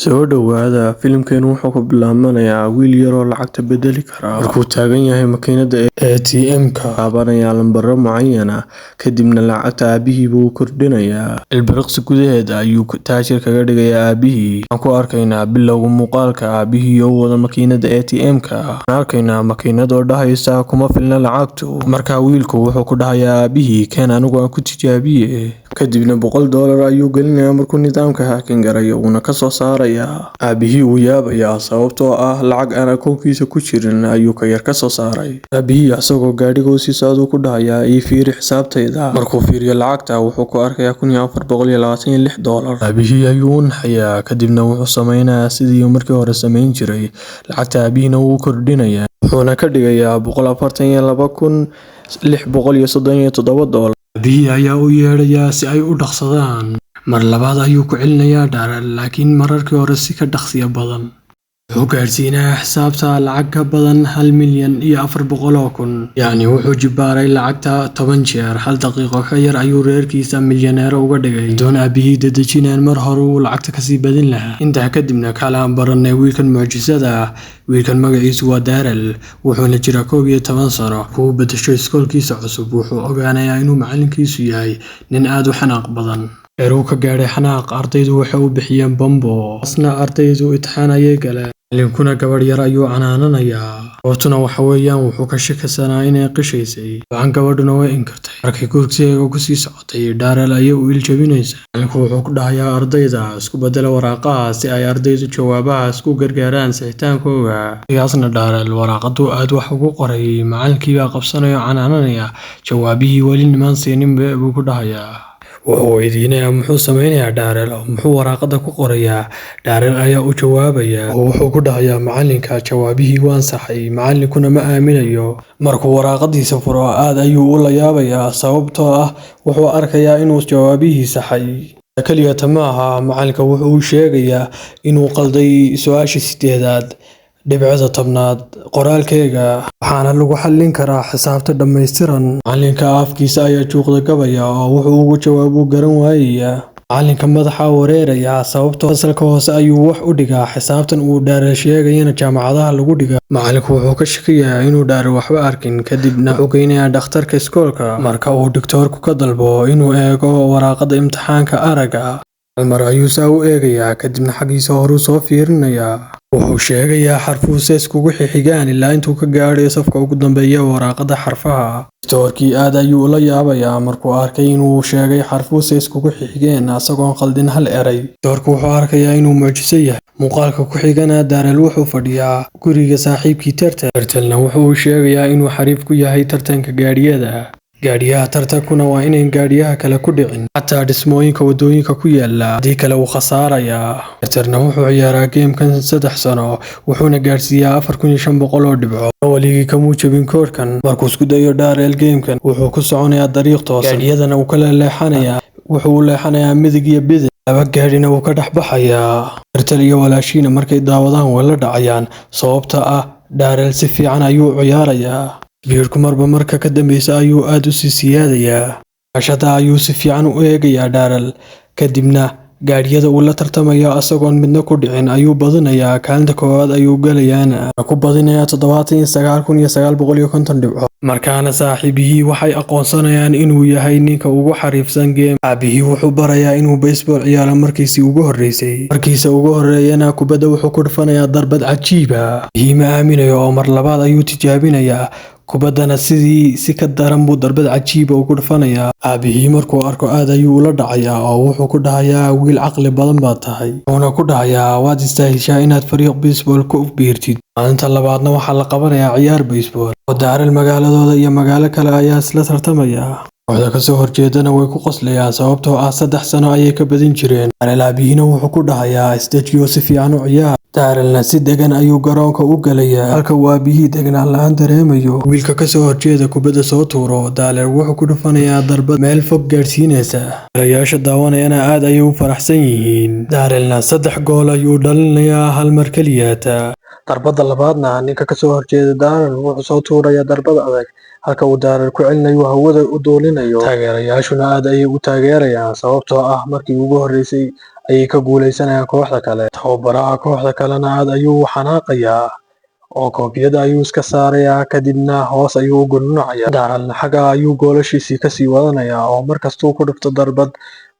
Soo dhawaada filimkeen wuxuu ku bilaabanayaa wiil yar oo lacagta bedeli kara markuu taagan yahay makiinada ATM-ka qaabanaya lambaro mucayan ah kadibna lacagta aabihii buu kordhinayaa ilbiriqsi gudaheeda ayuu taajir kaga dhigayaa aabihii waxaan ku arkaynaa bilowga muuqaalka aabihii oo wada makiinada ATM-ka waxaan arkaynaa makiinad oo dhahaysa kuma filna lacagtu markaa wiilku wuxuu ku dhahayaa aabihii keen anigu aan ku tijaabiye kadibna $100 ayuu gelinayaa markuu nidaamka hacking garayo uuna ka soo saarayaa aabihii uu yaabayaa sababtoo ah lacag aan akoonkiisa ku jirin ayuu ka yar ka soo saaray aabihii asagoo gaadhiga sii socda ku dhahayaa ii fiiri xisaabtayda markuu fiiriyo lacagta wuxuu ku arkayaa $1426 aabihii ayuu u naxayaa kadibna wuxuu sameynayaa sidii markii hore sameyn jiray lacagta aabihiina wuu kordhinayaa wuxuuna ka dhigayaa $142,637 aabihii ayaa u yeedhayaa si ay u dhaqsadaan mar labaad ayuu ku celinayaa dhaarar laakiin mararkii hore si ka dhaqsiya badan wuxuu gaadhsiinayaa xisaabta lacag ka badan 1,400,000 yacni wuxuu jibaaray lacagta 10 jeer hal daqiiqo ka yar ayuu reerkiisa milyaneero uga dhigay doon aabihii dedejineen mar hore uu lacagta kasii badin lahaa intaa kadibna kalaan baranay wiilkan mucjisada ah wiilkan magaciisu waa Daryl wuxuuna jiraa 11 sano kuu bedesho iskoolkiisa cusub wuxuu ogaanayaa inuu macalinkiisu yahay nin aad u xanaaq badan eruu ka gaadhay xanaaq ardaydu waxay u bixiyeen bombo asna ardaydu imtixaan ayay galeen macalinkuna gabadh yar ayuu canaananayaa sababtuna waxa weeyaan wuxuu ka shakisanaa inay qishaysay waxaan gabadhuna way inkirtay markay gurigseega kusii socotay Daryl ayay u iljabinaysaa macalinku wuxuu ku dhahayaa ardayda isku bedela waraaqaha si ay ardaydu jawaabaha isku gargaaraan sixitaankooga sidaasna Daryl waraaqadu aad wax ugu qoray macalinkii baa qabsanaya oo canaananaya jawaabihii weli niman siinin buu ku dhahayaa wuxuu weydiinayaa muxuu sameynayaa Daryl muxuu waraaqada ku qorayaa Daryl ayaa u jawaabaya oo wuxuu ku dhahayaa macalinka jawaabihii waan saxay macalinkuna ma aaminayo markuu waraaqadiisa furo aad ayuu u la yaabayaa sababtoo ah wuxuu arkayaa inuu jawaabihii saxay kaliya maaha macalinka wuxuu sheegayaa inuu qalday su'aashii 8aad dhibcada 10aad qoraalkeega waxaana lagu xallin karaa xisaabta dhammaystiran macalinka afkiisa ayaa juuqda gabaya oo wuxuu ugu jawaabo garan waayayaa macalinka madaxa wareeraya sababtoo fasalka hoose ayuu wax u dhigaa xisaabtan uu Daryl sheegayna jaamacadaha lagu dhiga macalinku wuxuu ka shakiyaa inuu Daryl waxba arkin kadibna wuxuu geynayaa dhakhtarka iskoolka marka uu doctorku ka dalbo inuu eego waraaqada imtixaanka araga mar ayuu saa u eegayaa kadibna xagiisa horuu soo fiirinayaa wuxuu sheegayaa xarfuhu iskugu xigaan ilaa intuu ka gaadhay safka ugu dambeeya waraaqada xarfaha doctorkii aad ayuu la yaabayaa markuu arkay inuu sheegay xarfuhu iskugu xigeen asagoon qaldin hal eray doctorku wuxuu arkayaa inuu mucjiso yahay muuqaalka ku xigana Daryl wuxuu fadhiyaa guriga saaxiibkii Turtle wuxuu sheegayaa inuu xariif ku yahay tartanka gaadhiyada gaadhiyaha tartankuna waa inay gaadhiyaha kale ku dhicin xataa dhismooyinka wadooyinka ku yaala hadii kale uu khasaarayaa Turtle wuxuu ciyaaraa gamekan 3 sano wuxuuna gaarsiiyaa 4,500 oo dhibco waligii kamuu jabin koorkan markuu isku dayo Daryl gamekan wuxuu ku soconayaa dariiq toosan gaadhiyadana uu kala leexanayaa wuxuu u leexanayaa midig iyo bidix laba gaadhina uu ka dhaxbaxayaa Turtle iyo walaashiina markay daawadaan way la dhacayaan sababta ah Daryl si fiican ayuu ciyaarayaa biirku marba marka ka dambaysa ayuu aad u siyaadayaa ashada ayuu si fiican u eegayaa Daryl kadibna gaadhiyada uu la tartamayo asagoon midna ku dhicin ayuu badinayaa kaalinta koowaad ayuu galayaana ku badinayaa 79,950 dhibco markaana saaxiibihii waxay aqoonsanayaan inuu yahay ninka ugu xariifsan game aabihii wuxuu barayaa inuu baseball ciyaaro markiisii ugu horeeyana kubadda wuxuu ku dhufanayaa darbad cajiiba ma aaminayo oo mar labaad ayuu tijaabinayaa kubaddana si ka daran buu darbad cajiiba ugu dhufanayaa aabihii markuu arko aad ayuu ula dhacayaa oo wuxuu ku dhahayaa wiil caqli badan baad tahay wuxuuna ku dhahayaa waad istaahishaa inaad fariiq baseball ku biirtid maalinta labaadna waxaa la qabanayaa ciyaar baseball oo Daryl magaaladooda iyo magaalo kale ayaa isla tartamaya kooxda kasoo horjeedana way ku qoslayaan sababtoo ah 3 sano ayay ka badin jireen Daryl aabihiina wuxuu ku dhahayaa istajiyo si fiican u ciyaar Darylna si degan ayuu garoonka u galayaa halka uu aabihii degnaan la'aan dareemayo wiilka kasoo horjeeda kubadda soo tuuro Daryl wuxuu ku dhufanayaa darbad meel fog gaarsiinaysa taageerayaasha daawanayana aad ayay u faraxsan yihiin Darylna 3 gool ayuu dhalinayaa hal mar kaliyaata darbada labaadna ninka kasoo horjeeda Daryl wuxuu soo tuurayaa darbad adag halka uu Daryl ku celinayo hawada u doolinayo taageerayaashuna aad ayay u taageerayaan sababtoo ah markii ugu horeysay ayay ka guuleysanayaan kooxda kale. Tababaraha kooxda kalena aad ayuu u xanaaqayaa oo koofiyadda ayuu iska saarayaa, kadibna hoos ayuu u gurnucayaa. Darrellna xagga ayuu goolashiisii kasii wadanayaa oo markastuu ku dhufto darbad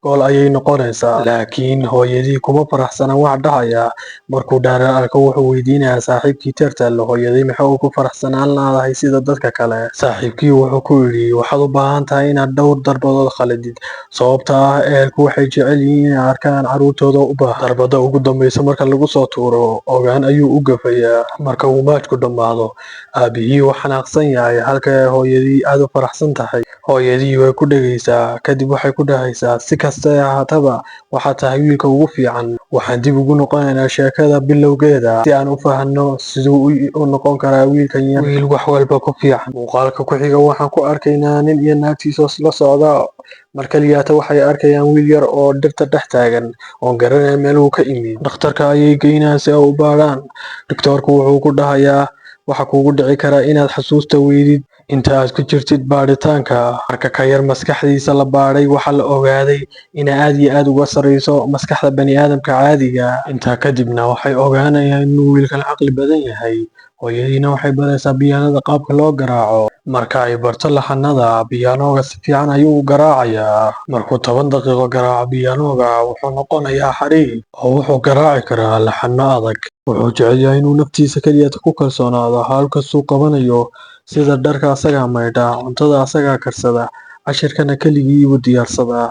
gool ayay noqonaysaa. Laakiin hooyadii kuma faraxsana wax dhacaya. Markuu Darrell arko wuxuu weydiinayaa saaxiibkii Turtle, hooyadii maxay ku faraxsanaan lahayd sida dadka kale. Saaxiibkii wuxuu ku yidhi, waxaad u baahan tahay inaad dhowr darbadood khaladid, sababtoo ah ehelku waxay jecel yihiin inay arkaan carruurtooda u baahan. Darbadda ugu dambeysa marka lagu soo tuuro, ogaan ayuu u gafayaa. Marka uu maajku dhammaado, aabihii wuu xanaaqsan yahay halka hooyadii aad u faraxsan tahay. Hooyadii way ku dhegaysaa, kadib waxay ku dhahaysaa, si kasta ha ahaataba waxaad tahay wiilka ugu fiican. Waxaan dib ugu noqonaynaa sheekada bilowgeeda si aan u fahanno siduu u noqon karaa wiilkan yar wiil wax walba ku fiican. Muuqaalka ku xiga waxaan ku arkaynaa nin iyo naagtiisa la socda. Mar kaliyaata waxay arkayaan wiil yar oo dhirta dhex taagan oon garanayn meel uu ka yimid. Dhakhtarka ayay geynayaan si ay u baadhaan. Doktoorku wuxuu ku dhahayaa, waxa kugu dhici kara inaad xasuusta weydid inta aad ku jirtid baadhitaanka. Marka ka yar maskaxdiisa la baadhay, waxaa la ogaaday inay aad iyo aad uga sarreyso maskaxda bani'aadamka caadiga ah. Intaa kadibna waxay ogaanayaan inuu wiilkan caqli badan yahay. Hooyadiina waxay baraysaa biyaanada qaabka loo garaaco. Marka ay barto laxanada, biyaanooga si fiican ayuu u garaacayaa. Markuu 10 daqiiqo garaaco biyaanooga, wuxuu noqonayaa xariif oo wuxuu garaaci karaa laxano adag. Wuxuu jecel yahay inuu naftiisa kaliya ku kalsoonaado halkastuu qabanayo, sida dharka asagaa maydha, cuntada asagaa karsada, cashirkana keligii buu diyaarsadaa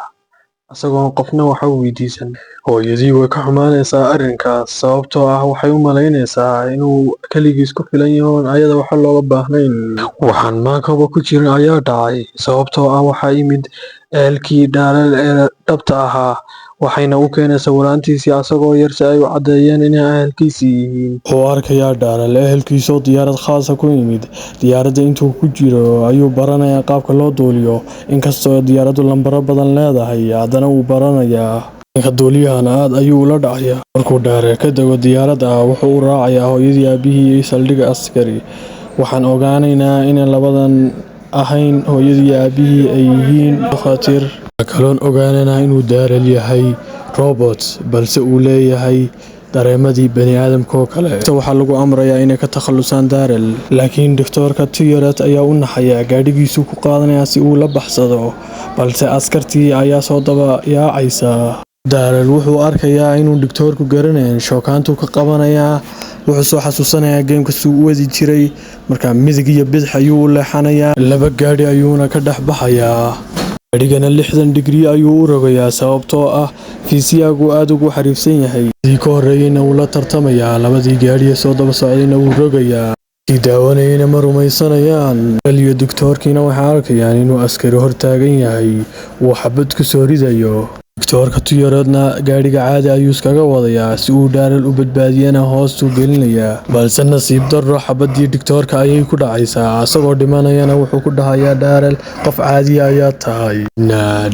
isagoon qofna wax weydiisan. Hooyadii way ka xumaanaysaa arrinkaas sababtoo ah waxay u malaynaysaa inuu keligiis ku filan yahay oon ayada wax looga baahnayn. Waxaan maankaba ku jirin ayaa dhacay sababtoo ah waxaa yimid ehelkii Darrell ee dhabta ahaa, waxayna u keenaysaa walaantiisii asagoo yar si ay u caddeeyaan inay ehelkiisii yihiin. Wuxuu arkayaa Darrell ehelkiisoo diyaarad khaasa ku yimid. Diyaaradda intuu ku jiro ayuu baranayaa qaabka loo duuliyo. Inkastoo diyaaraddu lambaro badan leedahay, haddana wuu baranayaa. Ninka duuliyahana aad ayuu ula dhacayaa. Markuu Darrell ka dego diyaaradda, wuxuu u raacayaa hooyadii, aabihii iyo saldhigga askari. Waxaan ogaanaynaa inay labadan ahayn hooyadii iyo aabihii ay yihiin dhakhaatiir. Kaloon ogaanaynaa inuu Darrell yahay robot, balse uu leeyahay dareemadii bani'aadamka oo kale. Waxaa lagu amrayaa inay ka takhalusaan Darrell, laakiin Doktoorka Turtle ayaa u naxaya. Gaadhigiisuu ku qaadanayaa si uu la baxsado, balse askartii ayaa soo daba yaacaysa. Darrell wuxuu arkayaa inuu doktoorku garanayn, shookaantuu ka qabanayaa. Wuxuu soo xasuusanayaa geemkastuu u wadi jiray. Markaa midig iyo bidix ayuu u leexanayaa. 2 gaadhi ayuuna ka dhex baxayaa. gaadhigana 60 digrii ayuu u rogayaa sababtoo ah fiisiyaagu aad ugu xariifsan yahay. Sidii ka horreeyayna wuu la tartamayaa. 2dii gaadhi ee soo daba socdayna wuu rogayaa. Kii daawanayayna ma rumaysanayaan. Iyo doktoorkiina waxay arkayaan inuu askari hor taagan yahay, uu xabad ku soo ridayo. Doktoorka Turtle gaadhiga caadi ayuu iskaga wadayaa si uu Darrell u badbaadiyana hoostuu gelinayaa. Balse nasiib darro, xabaddii doktoorka ayay ku dhacaysaa. Asagoo dhimanayana wuxuu ku dhahayaa Darrell, qof caadi ayaa tahay.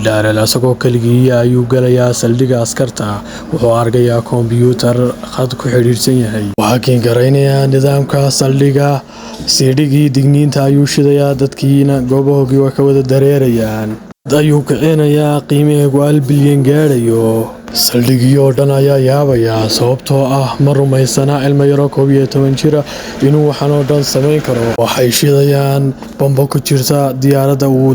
Darrell asagoo keligii ayuu galayaa saldhigga askarta. Wuxuu arkayaa kombiyuutar khad ku xidhiidhsan yahay. Waxaa kiin-garaynayaa nidaamka saldhigga. Siidhigii digniinta ayuu shidayaa, dadkiina goobahoogii waa ka wada dareerayaan. ayuu kicinayaa qiimaheegu 1 bilyan gaadhayo. Saldhiggii oo dhan ayaa yaabaya sababtoo ah ma rumaysana ilmo yaro 11 jira inuu waxaan oo dhan samayn karo. Waxay shidayaan bombo ku jirta diyaaradda uu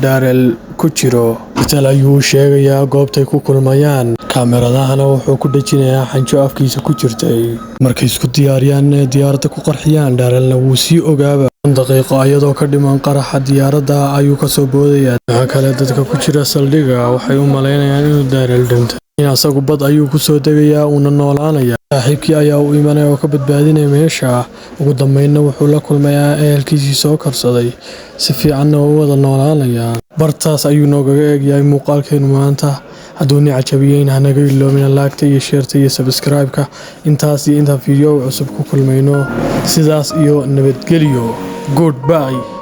Darrell ku jiro. Turtle ayuu sheegayaa goobtay ku kulmayaan. Kaameradahana wuxuu ku dhejinayaa xanjo afkiisa ku jirtay. Markay isku diyaariyaan inay diyaaradda ku qarxiyaan, Darrellna wuu sii ogaaba. 10 daqiiqo iyadoo ka dhiman qaraxa diyaaradda ayuu ka soo boodayaa. Waxa kale dadka ku jira saldhigga waxay u malaynayaan inuu Darrell dhintay. Asagu bad ayuu ku soo degayaa uuna noolaanayaa. Saaxiibkii ayaa u imanaya oo ka badbaadinaya meesha. Ugu dambeynna wuxuu la kulmayaa ehelkiisii soo korsaday. Si fiicanna u wada noolaanayaan. Bartaas ayuu noogaga eegyahay muuqaalkeenu maanta. Hadduu ni cajabiyeyna hanaga iloobina laagta iyo sheerta iyo subscribe-ka. Intaas iyo intaan fiidiyoo cusub ku kulmayno. Sidaas iyo nabadgelyo. Goodbye.